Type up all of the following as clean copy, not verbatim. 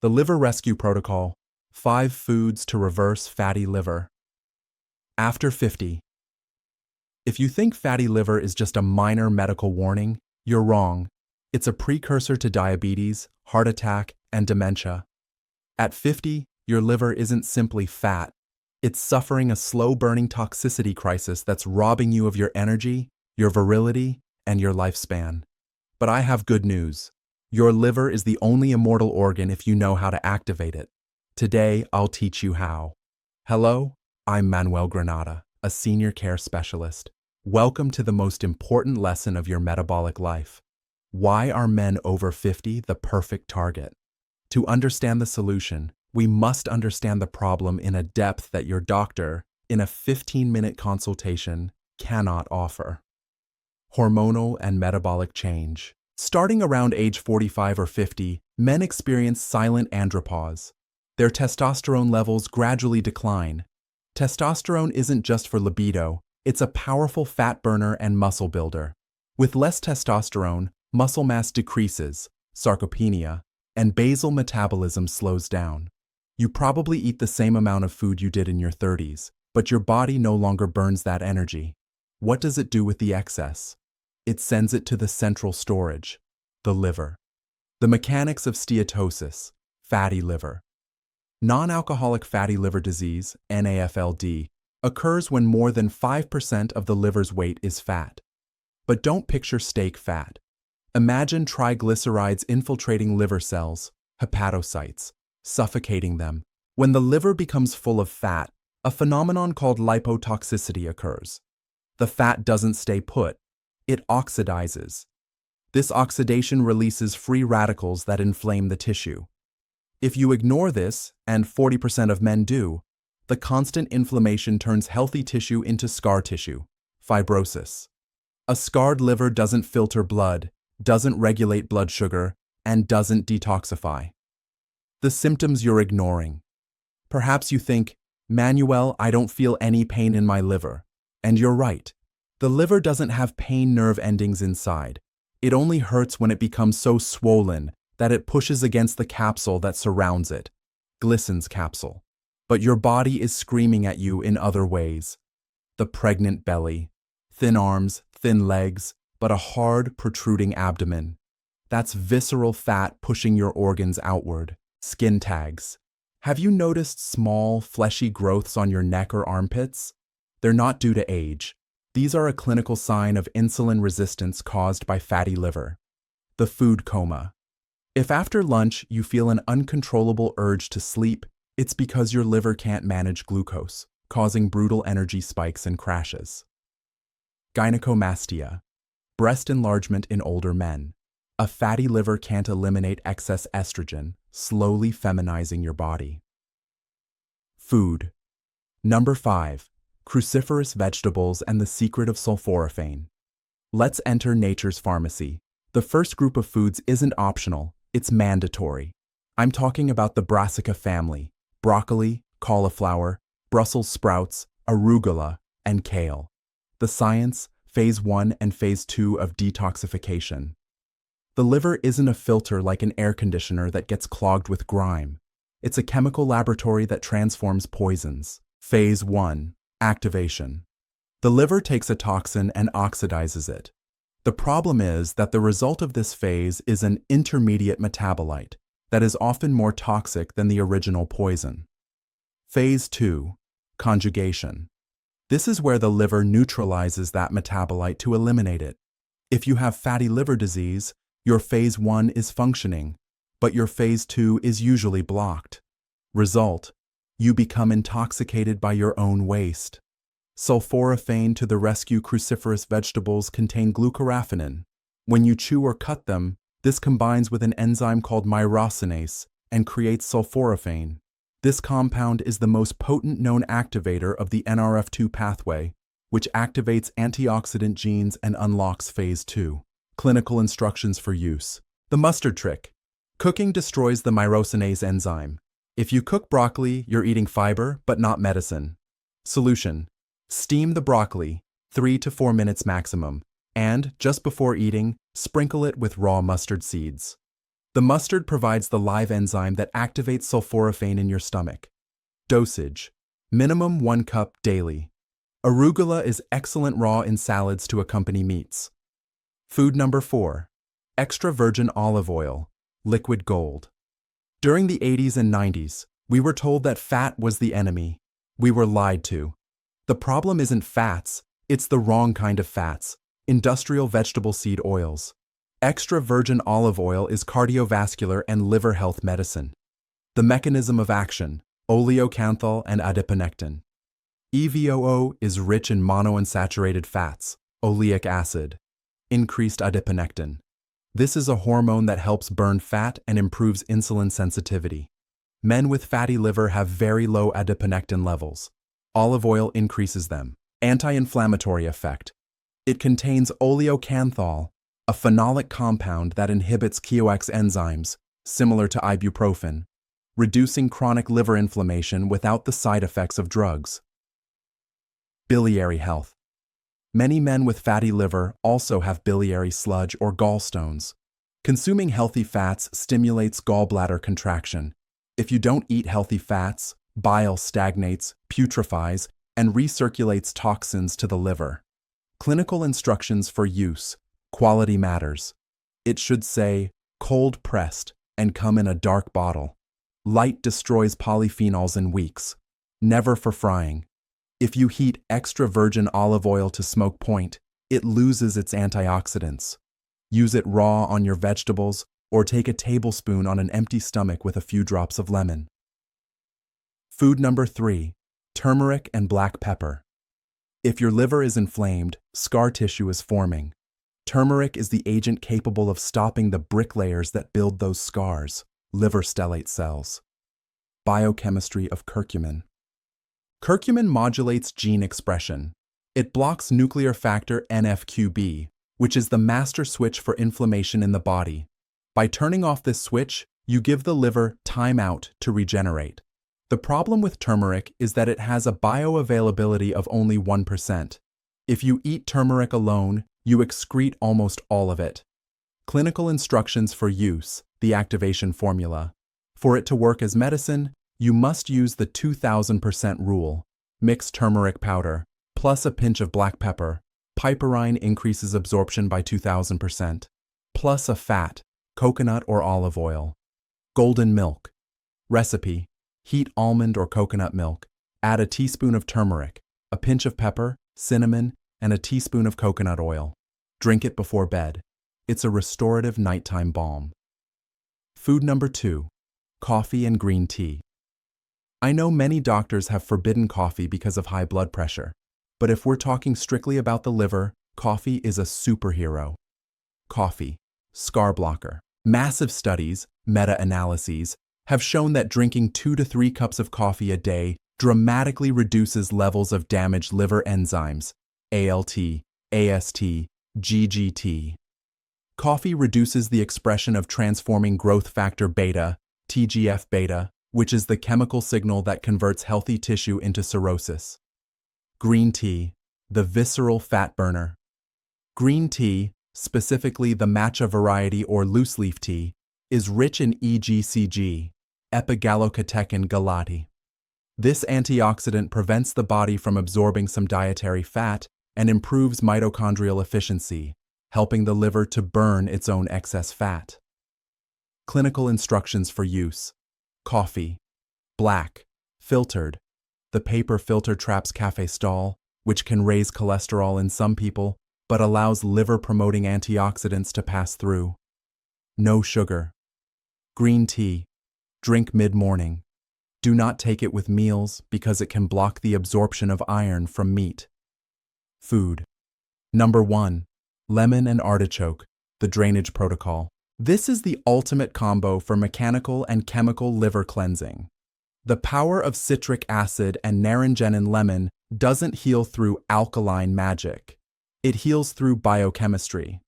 The Liver Rescue Protocol: 5 Foods to Reverse Fatty Liver. After 50. If you think fatty liver is just a minor medical warning, you're wrong. It's a precursor to diabetes, heart attack, and dementia. At 50, your liver isn't simply fat. It's suffering a slow-burning toxicity crisis that's robbing you of your energy, your virility, and your lifespan. But I have good news. Your liver is the only immortal organ if you know how to activate it. Today, I'll teach you how. Hello, I'm Manuel Granada, a senior care specialist. Welcome to the most important lesson of your metabolic life. Why are men over 50 the perfect target? To understand the solution, we must understand the problem in a depth that your doctor, in a 15-minute consultation, cannot offer. Hormonal and metabolic change. Starting around age 45 or 50, men experience silent andropause. Their testosterone levels gradually decline. Testosterone isn't just for libido, it's a powerful fat burner and muscle builder. With less testosterone, muscle mass decreases, sarcopenia, and basal metabolism slows down. You probably eat the same amount of food you did in your 30s, but your body no longer burns that energy. What does it do with the excess? It sends it to the central storage, the liver. The mechanics of steatosis, fatty liver. Non-alcoholic fatty liver disease, NAFLD, occurs when more than 5% of the liver's weight is fat. But don't picture steak fat. Imagine triglycerides infiltrating liver cells, hepatocytes, suffocating them. When the liver becomes full of fat, a phenomenon called lipotoxicity occurs. The fat doesn't stay put. It oxidizes. This oxidation releases free radicals that inflame the tissue. If you ignore this, and 40% of men do, the constant inflammation turns healthy tissue into scar tissue, fibrosis. A scarred liver doesn't filter blood, doesn't regulate blood sugar, and doesn't detoxify. The symptoms you're ignoring. Perhaps you think, Manuel, I don't feel any pain in my liver. And you're right. The liver doesn't have pain nerve endings inside. It only hurts when it becomes so swollen that it pushes against the capsule that surrounds it, Glisson's capsule. But your body is screaming at you in other ways. The pregnant belly, thin arms, thin legs, but a hard, protruding abdomen. That's visceral fat pushing your organs outward. Skin tags. Have you noticed small, fleshy growths on your neck or armpits? They're not due to age. These are a clinical sign of insulin resistance caused by fatty liver. The food coma. If after lunch you feel an uncontrollable urge to sleep, it's because your liver can't manage glucose, causing brutal energy spikes and crashes. Gynecomastia. Breast enlargement in older men. A fatty liver can't eliminate excess estrogen, slowly feminizing your body. Food. Number 5. Cruciferous vegetables and the secret of sulforaphane. Let's enter nature's pharmacy. The first group of foods isn't optional, it's mandatory. I'm talking about the brassica family: broccoli, cauliflower, Brussels sprouts, arugula, and kale. The science, phase 1 and phase 2 of detoxification. The liver isn't a filter like an air conditioner that gets clogged with grime. It's a chemical laboratory that transforms poisons. Phase 1. Activation. The liver takes a toxin and oxidizes it. The problem is that the result of this phase is an intermediate metabolite that is often more toxic than the original poison. Phase 2. Conjugation. This is where the liver neutralizes that metabolite to eliminate it. If you have fatty liver disease, your phase 1 is functioning, but your phase 2 is usually blocked. Result: you become intoxicated by your own waste. Sulforaphane to the rescue. Cruciferous vegetables contain glucoraphanin. When you chew or cut them, this combines with an enzyme called myrosinase and creates sulforaphane. This compound is the most potent known activator of the NRF2 pathway, which activates antioxidant genes and unlocks phase 2. Clinical instructions for use. The mustard trick. Cooking destroys the myrosinase enzyme. If you cook broccoli, you're eating fiber, but not medicine. Solution: steam the broccoli, 3 to 4 minutes maximum, and, just before eating, sprinkle it with raw mustard seeds. The mustard provides the live enzyme that activates sulforaphane in your stomach. Dosage: minimum 1 cup daily. Arugula is excellent raw in salads to accompany meats. Food number 4. Extra virgin olive oil, liquid gold. During the 80s and 90s, we were told that fat was the enemy. We were lied to. The problem isn't fats, it's the wrong kind of fats, industrial vegetable seed oils. Extra virgin olive oil is cardiovascular and liver health medicine. The mechanism of action: oleocanthal and adiponectin. EVOO is rich in monounsaturated fats, oleic acid, increased adiponectin. This is a hormone that helps burn fat and improves insulin sensitivity. Men with fatty liver have very low adiponectin levels. Olive oil increases them. Anti-inflammatory effect: it contains oleocanthal, a phenolic compound that inhibits COX enzymes, similar to ibuprofen, reducing chronic liver inflammation without the side effects of drugs. Biliary health: many men with fatty liver also have biliary sludge or gallstones. Consuming healthy fats stimulates gallbladder contraction. If you don't eat healthy fats, bile stagnates, putrefies, and recirculates toxins to the liver. Clinical instructions for use: quality matters. It should say, cold pressed, and come in a dark bottle. Light destroys polyphenols in weeks. Never for frying. If you heat extra virgin olive oil to smoke point, it loses its antioxidants. Use it raw on your vegetables or take a tablespoon on an empty stomach with a few drops of lemon. Food number 3. Turmeric and black pepper. If your liver is inflamed, scar tissue is forming. Turmeric is the agent capable of stopping the bricklayers that build those scars, liver stellate cells. Biochemistry of curcumin. Curcumin modulates gene expression. It blocks nuclear factor NF-κB, which is the master switch for inflammation in the body. By turning off this switch, you give the liver time out to regenerate. The problem with turmeric is that it has a bioavailability of only 1%. If you eat turmeric alone, you excrete almost all of it. Clinical instructions for use: the activation formula. For it to work as medicine, you must use the 2000% rule. Mix turmeric powder, plus a pinch of black pepper. Piperine increases absorption by 2000%. Plus a fat, coconut or olive oil. Golden milk. Recipe: heat almond or coconut milk. Add a teaspoon of turmeric, a pinch of pepper, cinnamon, and a teaspoon of coconut oil. Drink it before bed. It's a restorative nighttime balm. Food number 2. Coffee and green tea. I know many doctors have forbidden coffee because of high blood pressure, but if we're talking strictly about the liver, coffee is a superhero. Coffee, scar blocker. Massive studies, meta-analyses, have shown that drinking 2 to 3 cups of coffee a day dramatically reduces levels of damaged liver enzymes, ALT, AST, GGT. Coffee reduces the expression of transforming growth factor beta, TGF-beta, which is the chemical signal that converts healthy tissue into cirrhosis. Green tea, the visceral fat burner. Green tea, specifically the matcha variety or loose leaf tea, is rich in EGCG, epigallocatechin galati. This antioxidant prevents the body from absorbing some dietary fat and improves mitochondrial efficiency, helping the liver to burn its own excess fat. Clinical instructions for use: coffee, black, filtered. The paper filter traps cafestol, which can raise cholesterol in some people, but allows liver-promoting antioxidants to pass through. No sugar. Green tea. Drink mid-morning. Do not take it with meals because it can block the absorption of iron from meat. Food. Number 1. Lemon and artichoke, the drainage protocol. This is the ultimate combo for mechanical and chemical liver cleansing. The power of citric acid and naringenin lemon doesn't heal through alkaline magic. It heals through biochemistry.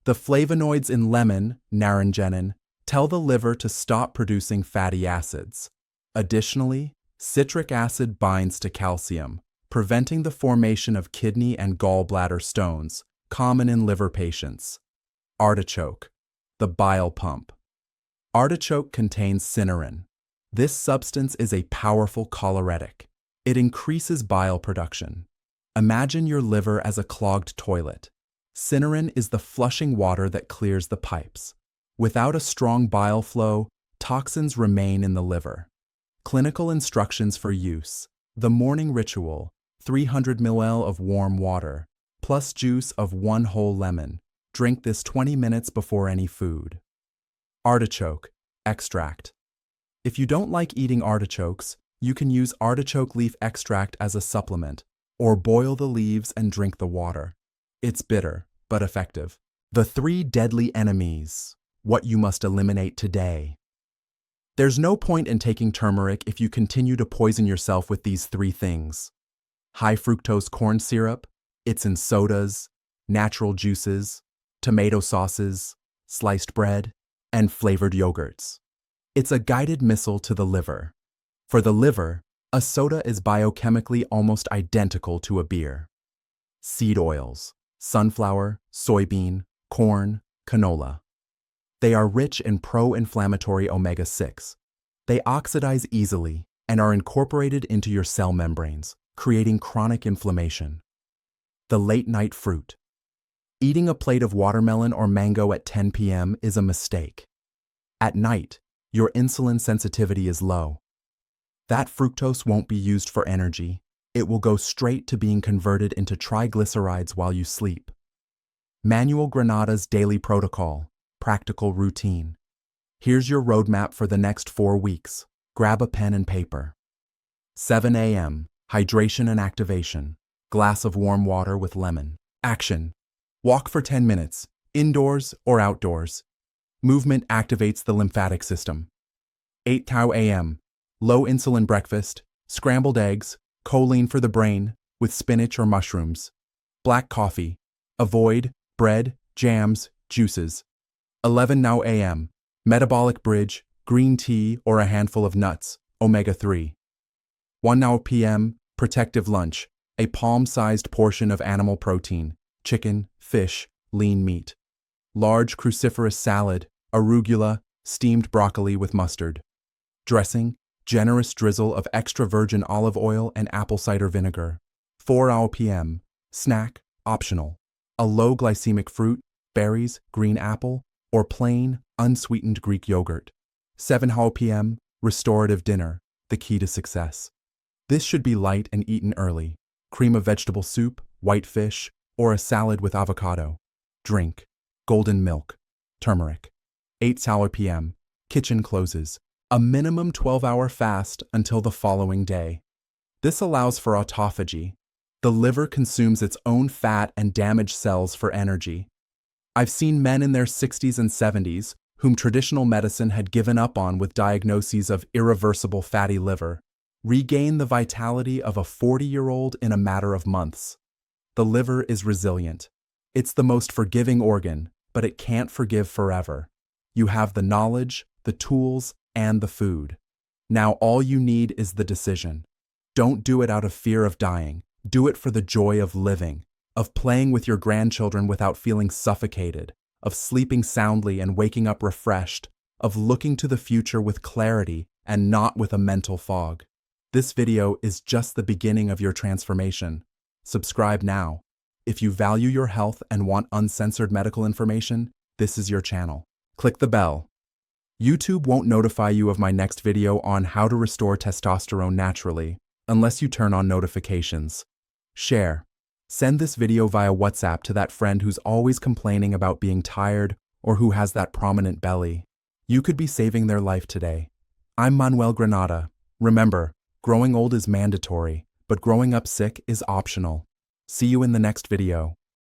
The flavonoids in lemon, naringenin, tell the liver to stop producing fatty acids. Additionally, citric acid binds to calcium, preventing the formation of kidney and gallbladder stones, common in liver patients. Artichoke, the bile pump. Artichoke contains cynarin. This substance is a powerful choleretic. It increases bile production. Imagine your liver as a clogged toilet. Cynarin is the flushing water that clears the pipes. Without a strong bile flow, toxins remain in the liver. Clinical instructions for use. The morning ritual: 300 ml of warm water, plus juice of 1 whole lemon. Drink this 20 minutes before any food. Artichoke extract. If you don't like eating artichokes, you can use artichoke leaf extract as a supplement, or boil the leaves and drink the water. It's bitter, but effective. The 3 deadly enemies: what you must eliminate today. There's no point in taking turmeric if you continue to poison yourself with these 3 things. High fructose corn syrup, it's in sodas, natural juices, tomato sauces, sliced bread, and flavored yogurts. It's a guided missile to the liver. For the liver, a soda is biochemically almost identical to a beer. Seed oils: sunflower, soybean, corn, canola. They are rich in pro-inflammatory omega-6. They oxidize easily and are incorporated into your cell membranes, creating chronic inflammation. The late-night fruit. Eating a plate of watermelon or mango at 10 p.m. is a mistake. At night, your insulin sensitivity is low. That fructose won't be used for energy. It will go straight to being converted into triglycerides while you sleep. Manuel Granada's daily protocol. Practical routine. Here's your roadmap for the next 4 weeks. Grab a pen and paper. 7 a.m. Hydration and activation. Glass of warm water with lemon. Action. Walk for 10 minutes, indoors or outdoors. Movement activates the lymphatic system. 8 a.m. Low insulin breakfast. Scrambled eggs, choline for the brain, with spinach or mushrooms. Black coffee. Avoid bread, jams, juices. 11 a.m. Metabolic bridge, green tea or a handful of nuts, omega-3. 1 p.m. Protective lunch, a palm-sized portion of animal protein, chicken, fish, lean meat. Large cruciferous salad, arugula, steamed broccoli with mustard. Dressing, generous drizzle of extra virgin olive oil and apple cider vinegar. 4 p.m. Snack, optional. A low glycemic fruit, berries, green apple, or plain, unsweetened Greek yogurt. 7 p.m. Restorative dinner, the key to success. This should be light and eaten early. Cream of vegetable soup, white fish, or a salad with avocado. Drink: golden milk, turmeric. 8 p.m. Kitchen closes. A minimum 12-hour fast until the following day. This allows for autophagy. The liver consumes its own fat and damaged cells for energy. I've seen men in their 60s and 70s whom traditional medicine had given up on with diagnoses of irreversible fatty liver regain the vitality of a 40-year-old in a matter of months. The liver is resilient. It's the most forgiving organ, but it can't forgive forever. You have the knowledge, the tools, and the food. Now all you need is the decision. Don't do it out of fear of dying. Do it for the joy of living, of playing with your grandchildren without feeling suffocated, of sleeping soundly and waking up refreshed, of looking to the future with clarity and not with a mental fog. This video is just the beginning of your transformation. Subscribe now. If you value your health and want uncensored medical information, this is your channel. Click the bell. YouTube won't notify you of my next video on how to restore testosterone naturally, unless you turn on notifications. Share. Send this video via WhatsApp to that friend who's always complaining about being tired or who has that prominent belly. You could be saving their life today. I'm Manuel Granada. Remember, growing old is mandatory, but growing up sick is optional. See you in the next video.